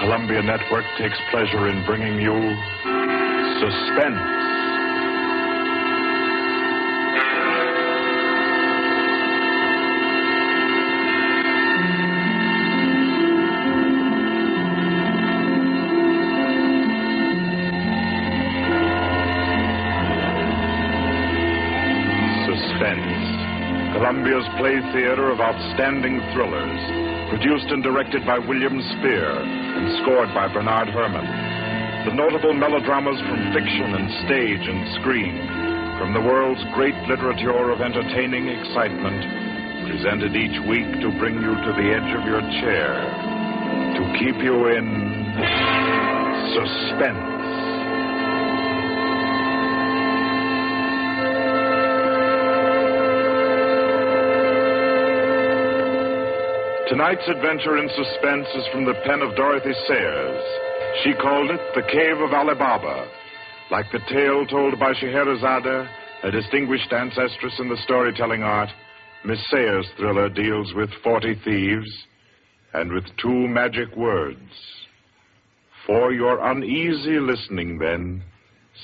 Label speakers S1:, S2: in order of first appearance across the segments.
S1: Columbia Network takes pleasure in bringing you Suspense. Columbia's play theater of outstanding thrillers, produced and directed by William Spear and scored by Bernard Herrmann. The notable melodramas from fiction and stage and screen, from the world's great literature of entertaining excitement, presented each week to bring you to the edge of your chair, to keep you in suspense. Tonight's adventure in suspense is from the pen of Dorothy Sayers. She called it The Cave of Ali Baba. Like the tale told by Scheherazade, a distinguished ancestress in the storytelling art, Miss Sayers' thriller deals with 40 thieves and with 2 magic words. For your uneasy listening, then,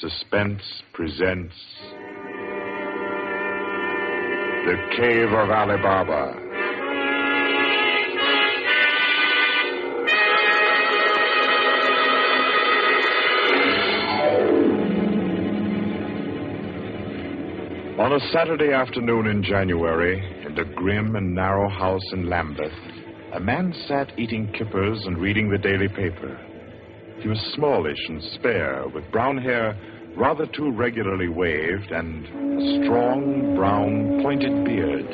S1: Suspense presents The Cave of Ali Baba. On a Saturday afternoon in January, in the grim and narrow house in Lambeth, a man sat eating kippers and reading the daily paper. He was smallish and spare, with brown hair rather too regularly waved and a strong, brown, pointed beard.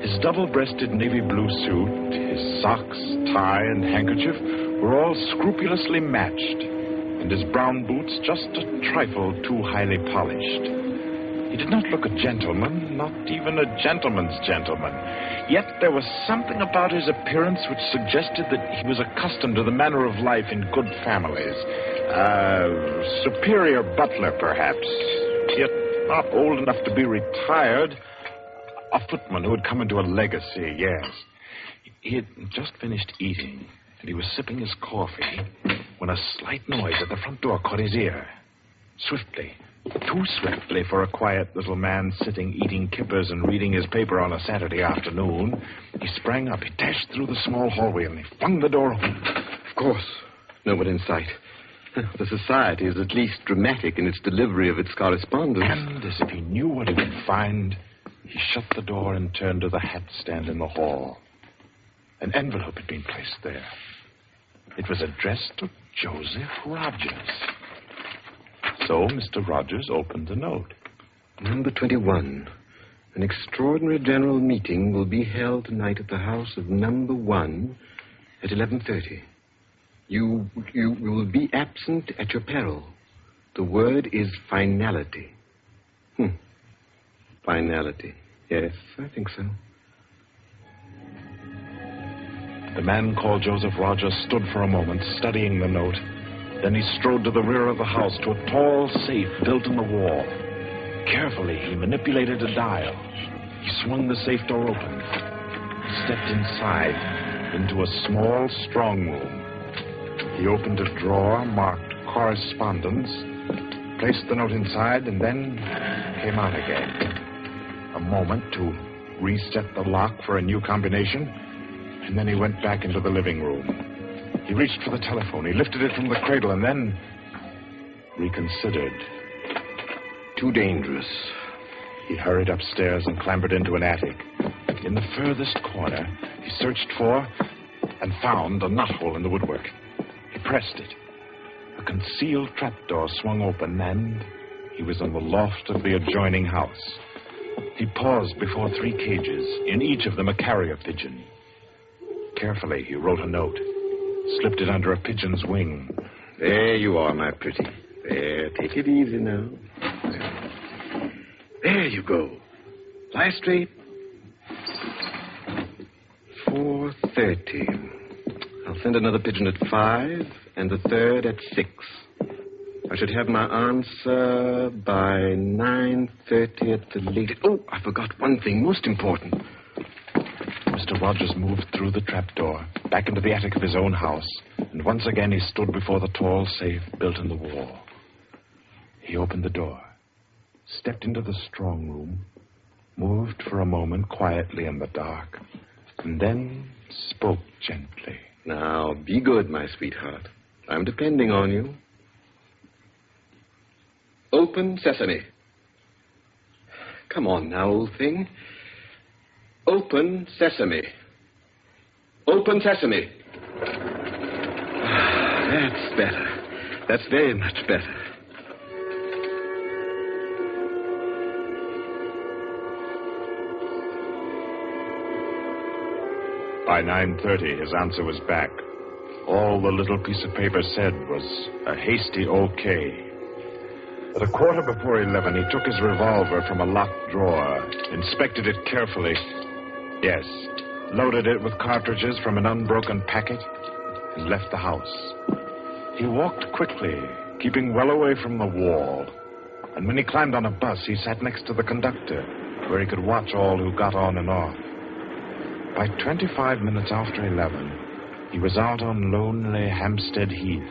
S1: His double-breasted navy blue suit, his socks, tie, and handkerchief were all scrupulously matched, and his brown boots just a trifle too highly polished. He did not look a gentleman, not even a gentleman's gentleman. Yet there was something about his appearance which suggested that he was accustomed to the manner of life in good families. Superior butler, perhaps, yet not old enough to be retired. A footman who had come into a legacy, yes. He had just finished eating, and he was sipping his coffee when a slight noise at the front door caught his ear. Swiftly, too swiftly for a quiet little man sitting eating kippers and reading his paper on a Saturday afternoon, he sprang up. He dashed through the small hallway and he flung the door open.
S2: Of course, no one in sight. The society is at least dramatic in its delivery of its correspondence.
S1: And as if he knew what he would find, he shut the door and turned to the hat stand in the hall. An envelope had been placed there. It was addressed to Joseph Rogers. So Mr. Rogers opened the note.
S2: Number 21. An extraordinary general meeting will be held tonight at the house of number 1 at 11:30. You will be absent at your peril. The word is finality. Finality. Yes, I think so.
S1: The man called Joseph Rogers stood for a moment, studying the note. Then he strode to the rear of the house, to a tall safe built in the wall. Carefully, he manipulated a dial. He swung the safe door open. He stepped inside into a small strong room. He opened a drawer marked correspondence, placed the note inside, and then came out again. A moment to reset the lock for a new combination, and then he went back into the living room. He reached for the telephone. He lifted it from the cradle and then reconsidered.
S2: Too dangerous.
S1: He hurried upstairs and clambered into an attic. In the furthest corner, he searched for and found a knothole in the woodwork. He pressed it. A concealed trapdoor swung open, and he was in the loft of the adjoining house. He paused before 3 cages, in each of them a carrier pigeon. Carefully, he wrote a note. Slipped it under a pigeon's wing.
S2: There you are, my pretty. There, take it easy now. There you go. Lie straight. 4:30. I'll send another pigeon at 5 and the third at 6. I should have my answer by 9:30 at the latest. Oh, I forgot one thing most important.
S1: Mr. Rogers moved through the trapdoor, back into the attic of his own house, And once again he stood before the tall safe built in the wall. He opened the door, stepped into the strong room, moved for a moment quietly in the dark, and then spoke gently.
S2: Now, be good, my sweetheart. I'm depending on you. Open sesame. Come on now, old thing. Open sesame. Open sesame. That's better. That's very much better.
S1: By 9:30, his answer was back. All the little piece of paper said was a hasty okay. At a quarter before 11, he took his revolver from a locked drawer, inspected it carefully. Yes, loaded it with cartridges from an unbroken packet, and left the house. He walked quickly, keeping well away from the wall. And when he climbed on a bus, he sat next to the conductor, where he could watch all who got on and off. By 25 minutes after 11, he was out on lonely Hampstead Heath,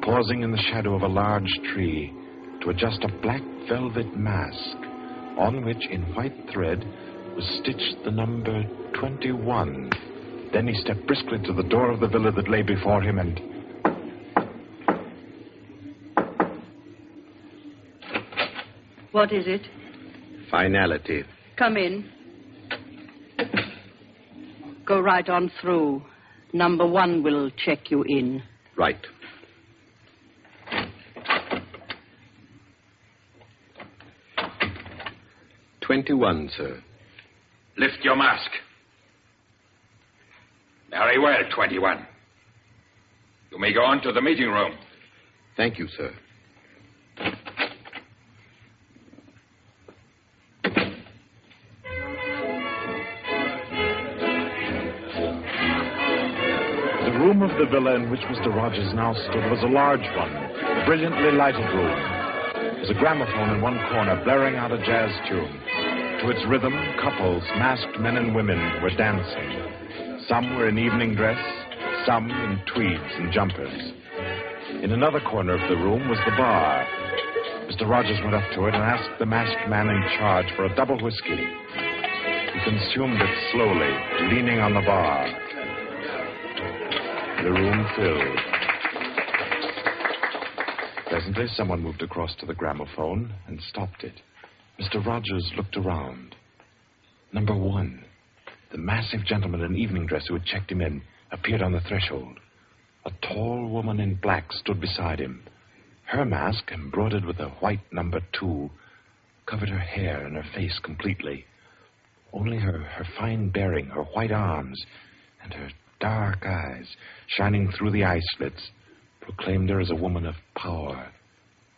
S1: pausing in the shadow of a large tree to adjust a black velvet mask on which, in white thread, was stitched the number 21. Then he stepped briskly to the door of the villa that lay before him and...
S3: What is it?
S2: Finality.
S3: Come in. Go right on through. Number 1 will check you in.
S2: Right. $21, sir.
S4: Lift your mask. Very well, 21. You may go on to the meeting room.
S2: Thank you, sir.
S1: The room of the villa in which Mr. Rogers now stood was a large one, a brilliantly lighted room. There was a gramophone in one corner blaring out a jazz tune. To its rhythm, couples, masked men and women, were dancing. Some were in evening dress, some in tweeds and jumpers. In another corner of the room was the bar. Mr. Rogers went up to it and asked the masked man in charge for a double whiskey. He consumed it slowly, leaning on the bar. The room filled. Presently, someone moved across to the gramophone and stopped it. Mr. Rogers looked around. Number 1, the massive gentleman in evening dress who had checked him in, appeared on the threshold. A tall woman in black stood beside him. Her mask, embroidered with a white number 2, covered her hair and her face completely. Only her fine bearing, her white arms, and her dark eyes, shining through the eye slits, proclaimed her as a woman of power,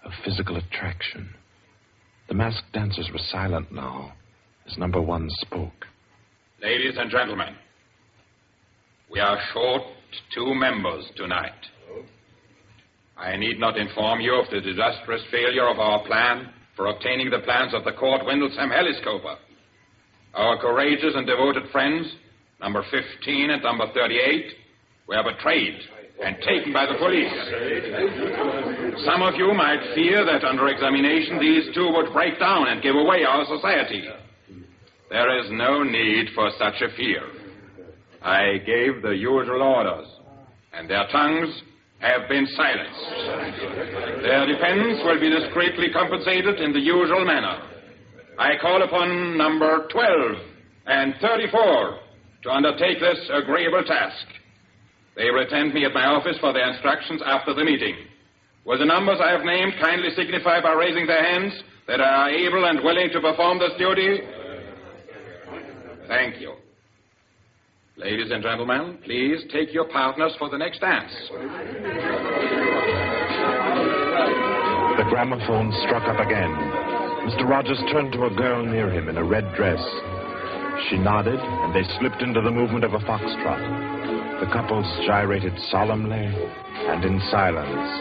S1: of physical attraction. The masked dancers were silent now as number 1 spoke.
S4: Ladies and gentlemen, we are short 2 members tonight. I need not inform you of the disastrous failure of our plan for obtaining the plans of the Court Windlesham Heliscoper. Our courageous and devoted friends, number 15 and number 38, were betrayed and taken by the police. Some of you might fear that under examination these 2 would break down and give away our society. There is no need for such a fear. I gave the usual orders, and their tongues have been silenced. Their defense will be discreetly compensated in the usual manner. I call upon number 12 and 34 to undertake this agreeable task. They will attend me at my office for their instructions after the meeting. Will the numbers I have named kindly signify by raising their hands that they are able and willing to perform this duty? Thank you. Ladies and gentlemen, please take your partners for the next dance.
S1: The gramophone struck up again. Mr. Rogers turned to a girl near him in a red dress. She nodded, and they slipped into the movement of a foxtrot. The couples gyrated solemnly and in silence.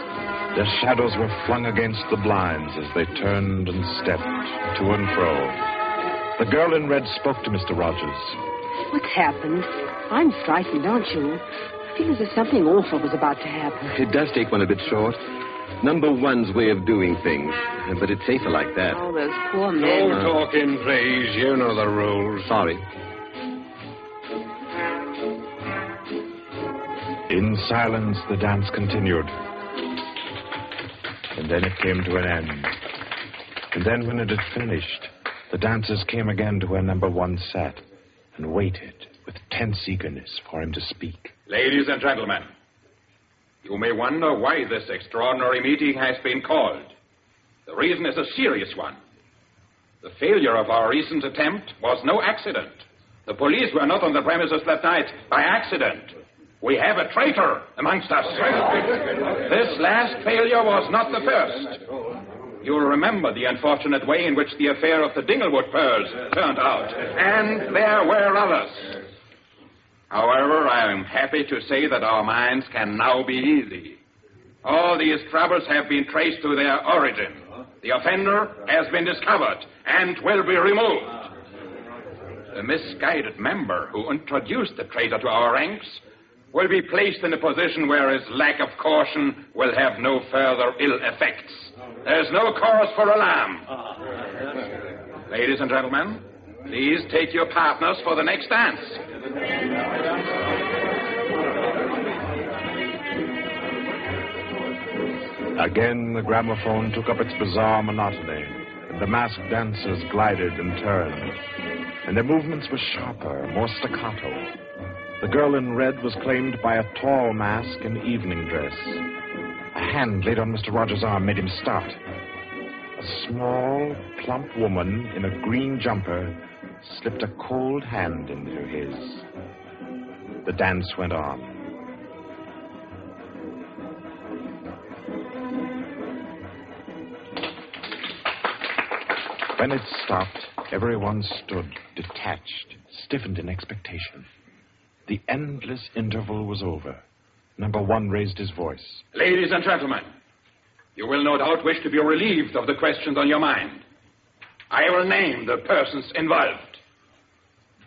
S1: Their shadows were flung against the blinds as they turned and stepped to and fro. The girl in red spoke to Mr. Rogers.
S5: What's happened? I'm frightened, aren't you?
S3: feel as if something awful was about to happen.
S2: It does take one a bit short. Number one's way of doing things. But it's safer like that.
S3: Oh, those poor men.
S5: No talking, please. You know the rules.
S2: Sorry.
S1: In silence, the dance continued. And then it came to an end. And then when it had finished, the dancers came again to where number one sat and waited with tense eagerness for him to speak.
S4: Ladies and gentlemen, you may wonder why this extraordinary meeting has been called. The reason is a serious one. The failure of our recent attempt was no accident. The police were not on the premises that night by accident. We have a traitor amongst us. This last failure was not the first. You'll remember the unfortunate way in which the affair of the Dinglewood pearls turned out. And there were others. However, I am happy to say that our minds can now be easy. All these troubles have been traced to their origin. The offender has been discovered and will be removed. The misguided member who introduced the traitor to our ranks will be placed in a position where his lack of caution will have no further ill effects. There's no cause for alarm. Ladies and gentlemen, please take your partners for the next dance.
S1: Again, the gramophone took up its bizarre monotony, and the masked dancers glided and turned, and their movements were sharper, more staccato. The girl in red was claimed by a tall mask in evening dress. A hand laid on Mr. Rogers' arm made him start. A small, plump woman in a green jumper slipped a cold hand into his. The dance went on. When it stopped, everyone stood detached, stiffened in expectation. The endless interval was over. Number one raised his voice.
S4: Ladies and gentlemen, you will no doubt wish to be relieved of the questions on your mind. I will name the persons involved.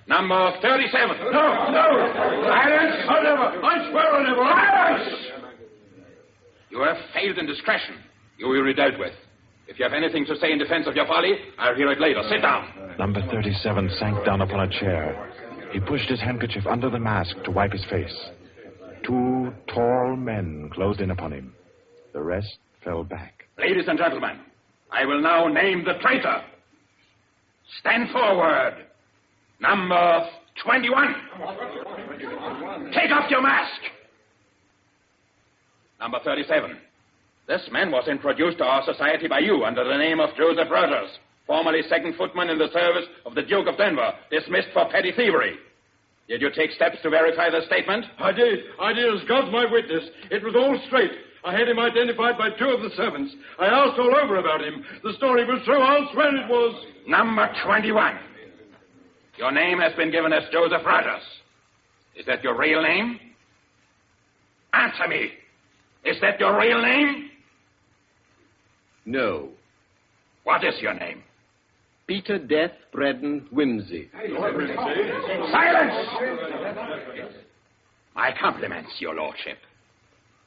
S4: Number 37.
S5: No! Silence! I'll never! I swear I'll never! Silence!
S4: You have failed in discretion. You will be dealt with. If you have anything to say in defense of your folly, I'll hear it later. Sit down.
S1: Number 37 sank down upon a chair. He pushed his handkerchief under the mask to wipe his face. Two tall men closed in upon him. The rest fell back.
S4: Ladies and gentlemen, I will now name the traitor. Stand forward. Number 21. Take off your mask. Number 37. This man was introduced to our society by you under the name of Joseph Rogers, formerly second footman in the service of the Duke of Denver, dismissed for petty thievery. Did you take steps to verify the statement?
S5: I did, as God's my witness. It was all straight. I had him identified by two of the servants. I asked all over about him. The story was true. I'll swear it was.
S4: Number 21. Your name has been given as Joseph Rogers. Is that your real name? Answer me. Is that your real name?
S2: No.
S4: What is your name?
S2: Peter Death Braddon Whimsy.
S4: Silence! My compliments, your lordship.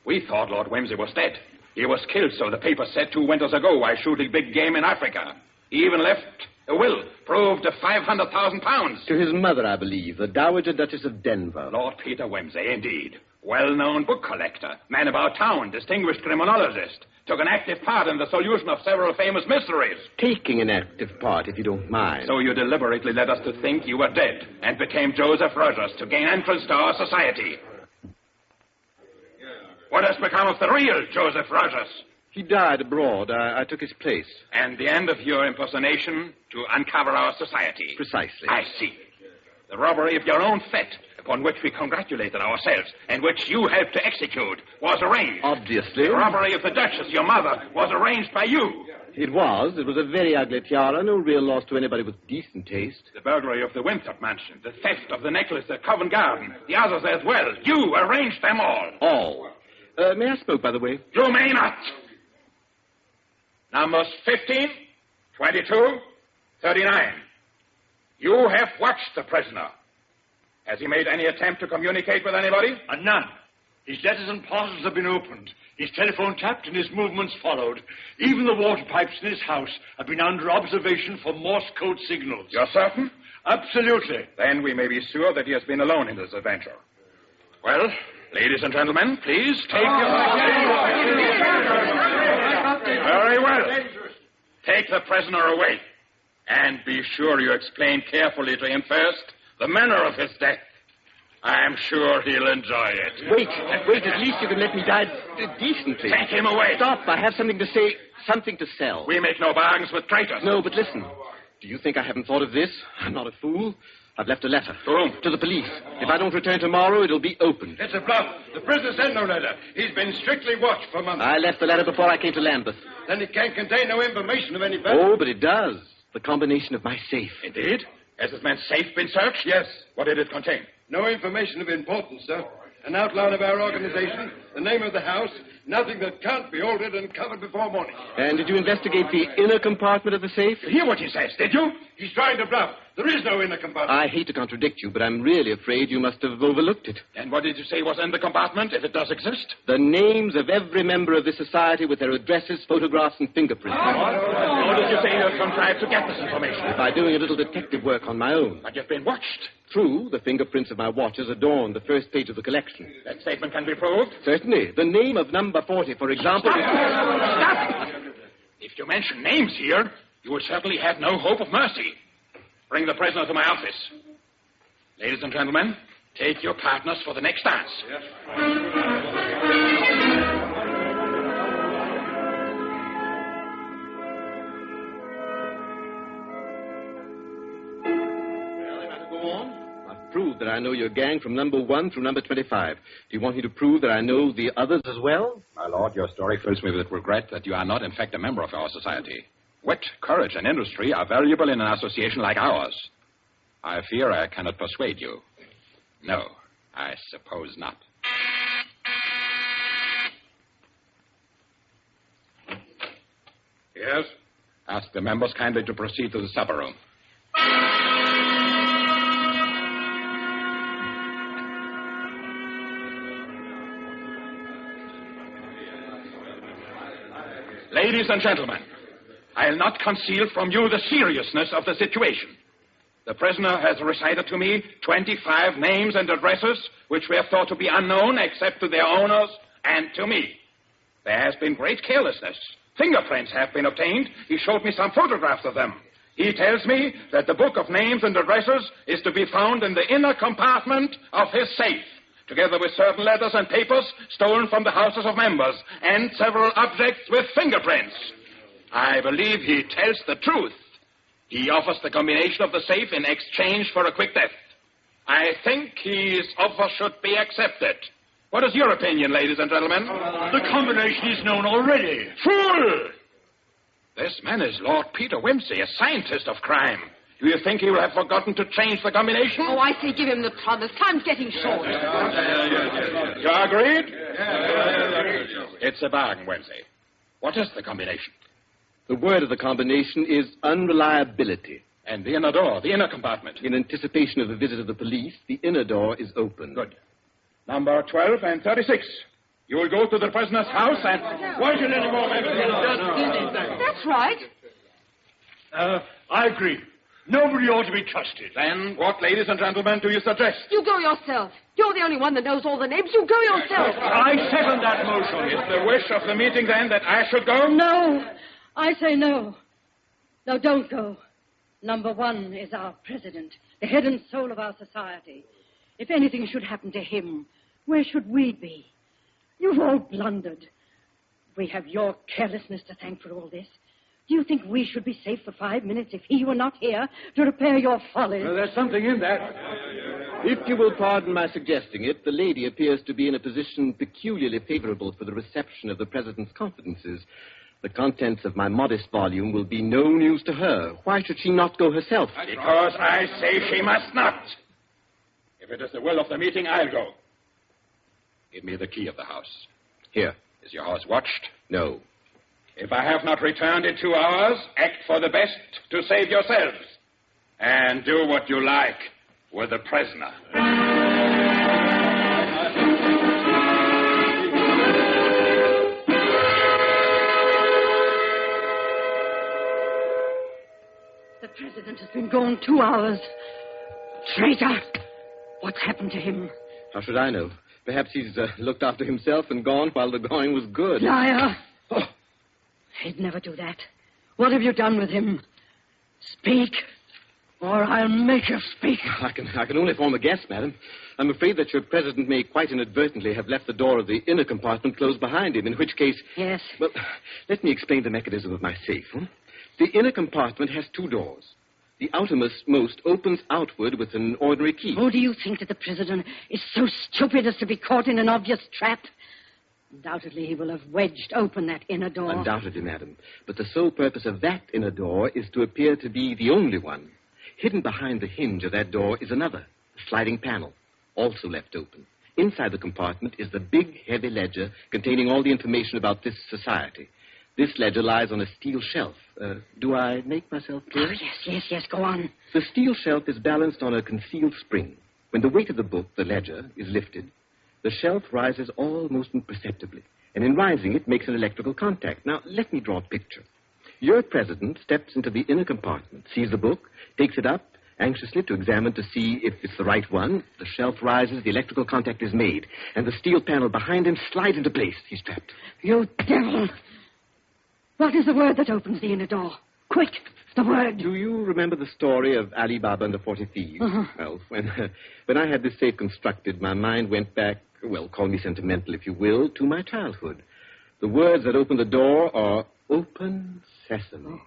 S4: We thought Lord Whimsy was dead. He was killed, so the paper said 2 winters ago, while shooting big game in Africa. He even left a will, proved of £500,000.
S2: To his mother, I believe, the Dowager Duchess of Denver.
S4: Lord Peter Whimsy, indeed. Well-known book collector, man about town, distinguished criminologist. Took an active part in the solution of several famous mysteries.
S2: Taking an active part, if you don't mind.
S4: So you deliberately led us to think you were dead and became Joseph Rogers to gain entrance to our society. What has become of the real Joseph Rogers?
S2: He died abroad. I took his place.
S4: And the end of your impersonation to uncover our society.
S2: Precisely.
S4: I see. The robbery of your own fete, upon which we congratulated ourselves, and which you helped to execute, was arranged.
S2: Obviously.
S4: The robbery of the Duchess, your mother, was arranged by you.
S2: It was. It was a very ugly tiara, no real loss to anybody with decent taste.
S4: The burglary of the Winthrop mansion, the theft of the necklace at Covent Garden, the others as well. You arranged them all.
S2: All. May I smoke, by the way?
S4: You may not. Numbers 15, 22, 39. You have watched the prisoner. Has he made any attempt to communicate with anybody?
S5: None. His letters and parcels have been opened. His telephone tapped and his movements followed. Even the water pipes in his house have been under observation for Morse code signals.
S4: You're certain?
S5: Absolutely.
S4: Then we may be sure that he has been alone in this adventure. Well, ladies and gentlemen, please take Very well. Take the prisoner away. And be sure you explain carefully to him first the manner of his death. I'm sure he'll enjoy it.
S2: Wait, at least you can let me die decently.
S4: Take him away.
S2: Stop, I have something to say, something to sell.
S4: We make no bargains with traitors.
S2: No, but listen. Do you think I haven't thought of this? I'm not a fool. I've left a letter.
S4: To whom?
S2: To the police. If I don't return tomorrow, it'll be opened.
S5: It's a bluff. The prisoner sent no letter. He's been strictly watched for months.
S2: I left the letter before I came to Lambeth.
S5: Then it can't contain no information of any value.
S2: Oh, but it does. The combination of my safe.
S4: Indeed? Has this man's safe been searched?
S5: Yes.
S4: What did it contain?
S5: No information of importance, sir. An outline of our organization, the name of the house, nothing that can't be altered and covered before morning.
S2: And did you investigate the inner compartment of the safe?
S4: You hear what he says, did you?
S5: He's trying to bluff. There is no inner compartment.
S2: I hate to contradict you, but I'm really afraid you must have overlooked it.
S4: And what did you say was in the compartment, if it does exist?
S2: The names of every member of this society with their addresses, photographs, and fingerprints.
S4: How did you say you contrived to get this information?
S2: By doing a little detective work on my own.
S4: But you've been watched.
S2: True, the fingerprints of my watches adorn the first page of the collection.
S4: That statement can be proved.
S2: Certainly. The name of number 40, for example...
S4: Stop! If you mention names here, you will certainly have no hope of mercy. Bring the prisoner to my office. Ladies and gentlemen, take your partners for the next dance. Yes.
S2: I've proved that I know your gang from number 1 through number 25. Do you want me to prove that I know the others as well?
S4: My lord, your story fills me with regret that you are not, in fact, a member of our society. Wit, courage, and industry are valuable in an association like ours. I fear I cannot persuade you. No, I suppose not.
S5: Yes?
S4: Ask the members kindly to proceed to the supper room. Ladies and gentlemen, I'll not conceal from you the seriousness of the situation. The prisoner has recited to me 25 names and addresses which were thought to be unknown except to their owners and to me. There has been great carelessness. Fingerprints have been obtained. He showed me some photographs of them. He tells me that the book of names and addresses is to be found in the inner compartment of his safe, together with certain letters and papers stolen from the houses of members and several objects with fingerprints. I believe he tells the truth. He offers the combination of the safe in exchange for a quick death. I think his offer should be accepted. What is your opinion, ladies and gentlemen?
S5: The combination is known already.
S4: Fool! This man is Lord Peter Wimsey, a scientist of crime. Do you think he will have forgotten to change the combination?
S6: Oh, I say give him the promise. Time's getting short.
S4: You agreed? It's a bargain, Wimsey. What is the combination?
S2: The word of the combination is unreliability.
S4: And the inner door, the inner compartment.
S2: In anticipation of the visit of the police, the inner door is open.
S4: Good. Number 12 and 36. You will go to the prisoner's house and...
S5: Why should any more members
S6: That's right.
S5: I agree. Nobody ought to be trusted.
S4: Then what, ladies and gentlemen, do you suggest?
S6: You go yourself. You're the only one that knows all the names. You go yourself.
S5: I second that motion.
S4: Is the wish of the meeting, then, that I should go?
S3: No. I say no. No, don't go. Number 1 is our president, the head and soul of our society. If anything should happen to him, where should we be? You've all blundered. We have your carelessness to thank for all this. Do you think we should be safe for 5 minutes if he were not here to repair your follies?
S5: Well, there's something in that.
S2: If you will pardon my suggesting it, the lady appears to be in a position peculiarly favorable for the reception of the president's confidences. The contents of my modest volume will be no news to her. Why should she not go herself?
S4: Because I say she must not. If it is the will of the meeting, I'll go. Give me the key of the house.
S2: Here.
S4: Is your house watched?
S2: No.
S4: If I have not returned in 2 hours, act for the best to save yourselves. And do what you like with the prisoner.
S3: president has been gone 2 hours. Traitor! What's happened to him?
S2: How should I know? Perhaps he's looked after himself and gone while the going was good.
S3: Liar!
S2: Oh.
S3: He'd never do that. What have you done with him? Speak, or I'll make you speak.
S2: I can only form a guess, madam. I'm afraid that your president may quite inadvertently have left the door of the inner compartment closed behind him, in which case...
S3: Yes.
S2: Well, let me explain the mechanism of my safe. The inner compartment has 2 doors. The outermost opens outward with an ordinary key.
S3: Oh, do you think that the president is so stupid as to be caught in an obvious trap? Undoubtedly, he will have wedged open that inner door.
S2: Undoubtedly, madam. But the sole purpose of that inner door is to appear to be the only one. Hidden behind the hinge of that door is another, a sliding panel, also left open. Inside the compartment is the big, heavy ledger containing all the information about this society. This ledger lies on a steel shelf. Do I make myself clear?
S3: Oh, yes, go on.
S2: The steel shelf is balanced on a concealed spring. When the weight of the book, the ledger, is lifted, the shelf rises almost imperceptibly, and in rising it makes an electrical contact. Now, let me draw a picture. Your president steps into the inner compartment, sees the book, takes it up, anxiously to examine to see if it's the right one. The shelf rises, the electrical contact is made, and the steel panel behind him slides into place. He's trapped.
S3: You devil! What is the word that opens the inner door? Quick, the word.
S2: Do you remember the story of Ali Baba and the 40 Thieves?
S3: Uh-huh.
S2: Well, when I had this safe constructed, my mind went back, well, call me sentimental if you will, to my childhood. The words that open the door are open sesame.
S3: Oh.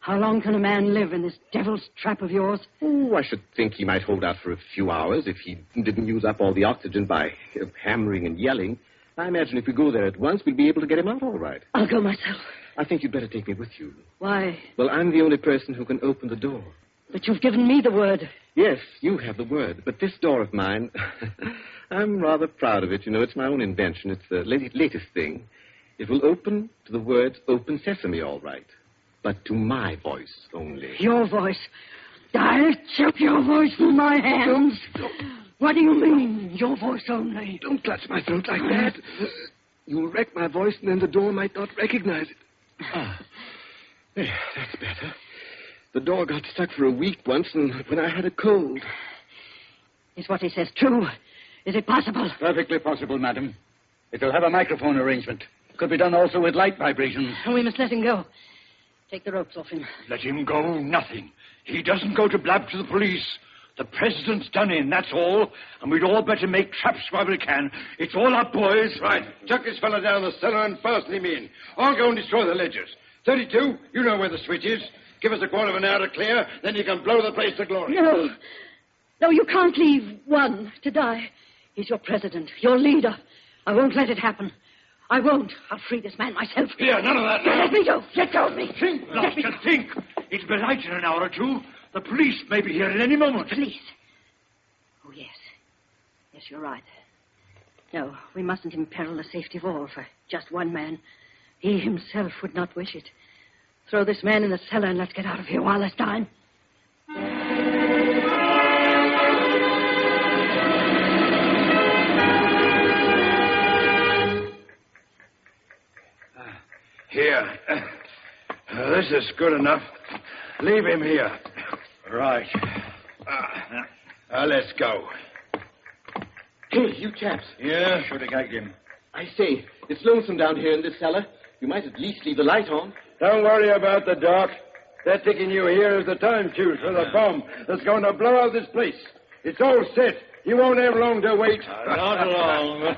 S3: How long can a man live in this devil's trap of yours?
S2: Oh, I should think he might hold out for a few hours if he didn't use up all the oxygen by hammering and yelling. I imagine if we go there at once, we'll be able to get him out all right.
S3: I'll go myself.
S2: I think you'd better take me with you.
S3: Why?
S2: Well, I'm the only person who can open the door.
S3: But you've given me the word.
S2: Yes, you have the word. But this door of mine, I'm rather proud of it. You know, it's my own invention. It's the latest thing. It will open to the words open sesame, all right. But to my voice only.
S3: Your voice? I'll chop your voice with my hands. What do you mean, your voice only?
S2: Don't clutch my throat like that. You'll wreck my voice, and then the door might not recognize it. There, that's better. The door got stuck for a week once, and when I had a cold.
S3: Is what he says true? Is it possible?
S7: Perfectly possible, madam. It'll have a microphone arrangement. Could be done also with light vibrations.
S3: We must let him go. Take the ropes off him.
S5: Let him go, nothing. He doesn't go to blab to the police. The president's done in, that's all. And we'd all better make traps while we can. It's all up, boys.
S8: Right. Chuck this fella down the cellar and fasten him in. I'll go and destroy the ledgers. 32, you know where the switch is. Give us a quarter of an hour to clear, then you can blow the place to glory.
S3: No, you can't leave one to die. He's your president, your leader. I won't let it happen. I won't. I'll free this man myself.
S5: Here, none of that now.
S3: Let me go. Let go of me.
S5: Think, Lobster, think. It'll be light in an hour or two. The police may be here at any moment.
S3: Police? Oh, yes. Yes, you're right. No, we mustn't imperil the safety of all for just one man. He himself would not wish it. Throw this man in the cellar and let's get out of here while there's time.
S8: Here. This is good enough. Leave him here.
S5: Right.
S8: Let's go.
S2: Hey, you chaps.
S5: Yeah, should have gagged him.
S2: I say, it's lonesome down here in this cellar. You might at least leave the light on.
S8: Don't worry about the dark. They're taking you here as the time fuse for the bomb that's going to blow out this place. It's all set. You won't have long to wait.
S5: Not long.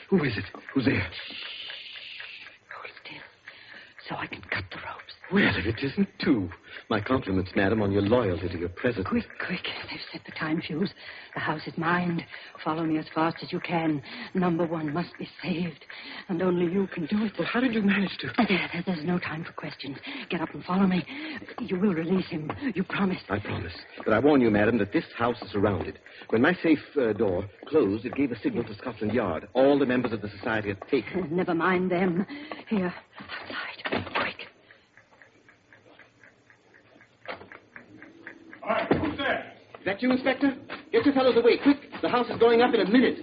S2: Who is it? Who's there?
S3: Hold still, so I can cut the ropes.
S2: Well, if it isn't two. My compliments, madam, on your loyalty to your president.
S3: Quick. They've set the time fuse. The house is mine. Follow me as fast as you can. Number one must be saved. And only you can do it.
S2: Well, how did you manage to...
S3: There's no time for questions. Get up and follow me. You will release him. You promised.
S2: I promise. But I warn you, madam, that this house is surrounded. When my safe door closed, it gave a signal to Scotland Yard. All the members of the society had taken.
S3: Never mind them. Here, outside. Quick.
S5: All right, who's there?
S2: Is that you, Inspector? Get your fellows away, quick. The house is going up in a minute.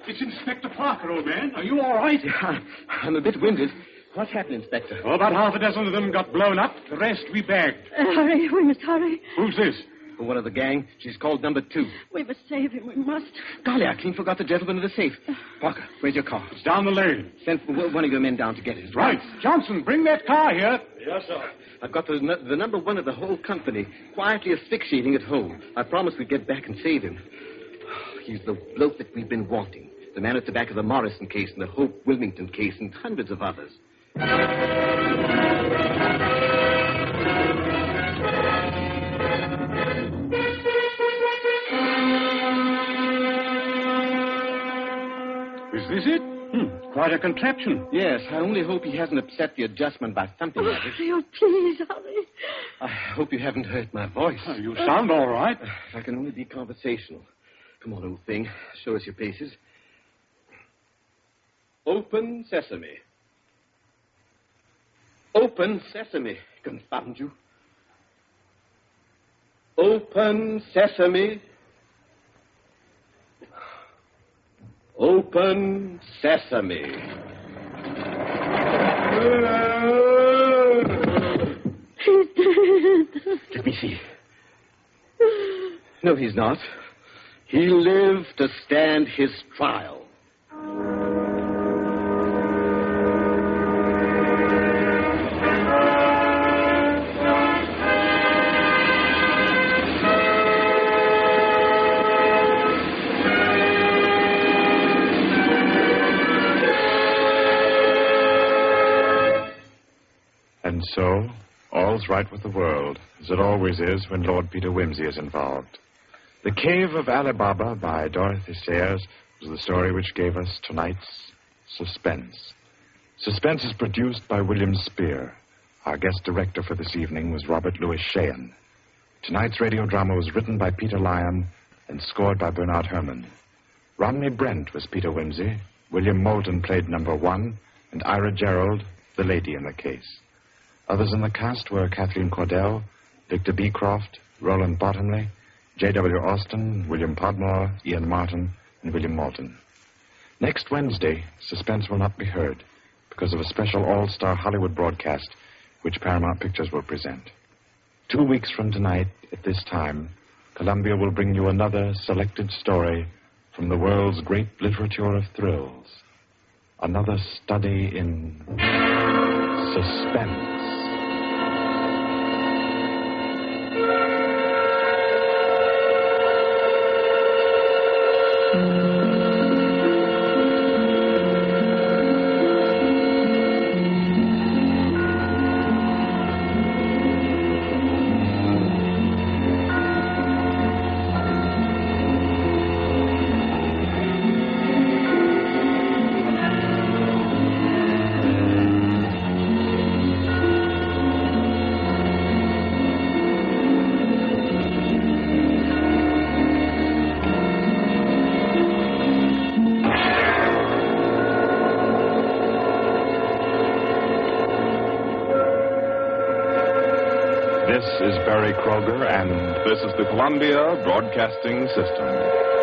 S5: It's Inspector Parker, old man. Are you all right?
S2: Yeah, I'm a bit winded. What's happened, Inspector?
S5: Oh, about half a dozen of them got blown up. The rest we bagged.
S3: Hurry, we must hurry.
S5: Who's this?
S2: One of the gang. She's called number 2.
S3: We must save him, we must.
S2: Golly, I clean forgot the gentleman in the safe. Parker, where's your car?
S5: It's down the lane.
S2: Send one of your men down to get it.
S5: Right. Johnson, bring that car here.
S8: Yes, sir.
S2: I've got the number 1 of the whole company quietly asphyxiating at home. I promised we'd get back and save him. He's the bloke that we've been wanting. The man at the back of the Morrison case and the Hope Wilmington case and hundreds of others.
S5: Is this it? Quite a contraption.
S2: Yes, I only hope he hasn't upset the adjustment by thumping at it.
S3: Oh, please, hurry.
S2: I hope you haven't hurt my voice.
S5: Oh, you sound all right.
S2: I can only be conversational. Come on, old thing. Show us your paces. Open sesame. Open sesame. Confound you. Open sesame. Open sesame.
S3: He's dead.
S2: Let me see. No, he's not. He lived to stand his trial.
S1: And so, all's right with the world, as it always is when Lord Peter Wimsey is involved. The Cave of Ali Baba by Dorothy Sayers was the story which gave us tonight's Suspense. Suspense is produced by William Spear. Our guest director for this evening was Robert Louis Sheehan. Tonight's radio drama was written by Peter Lyon and scored by Bernard Herrmann. Romney Brent was Peter Wimsey, William Moulton played number 1, and Ira Gerald, the lady in the case. Others in the cast were Kathleen Cordell, Victor Beecroft, Roland Bottomley, J.W. Austin, William Podmore, Ian Martin, and William Moulton. Next Wednesday, Suspense will not be heard because of a special all-star Hollywood broadcast which Paramount Pictures will present. 2 weeks from tonight, at this time, Columbia will bring you another selected story from the world's great literature of thrills. Another study in suspense. This is Barry Kroger, and
S9: This is the Columbia Broadcasting System.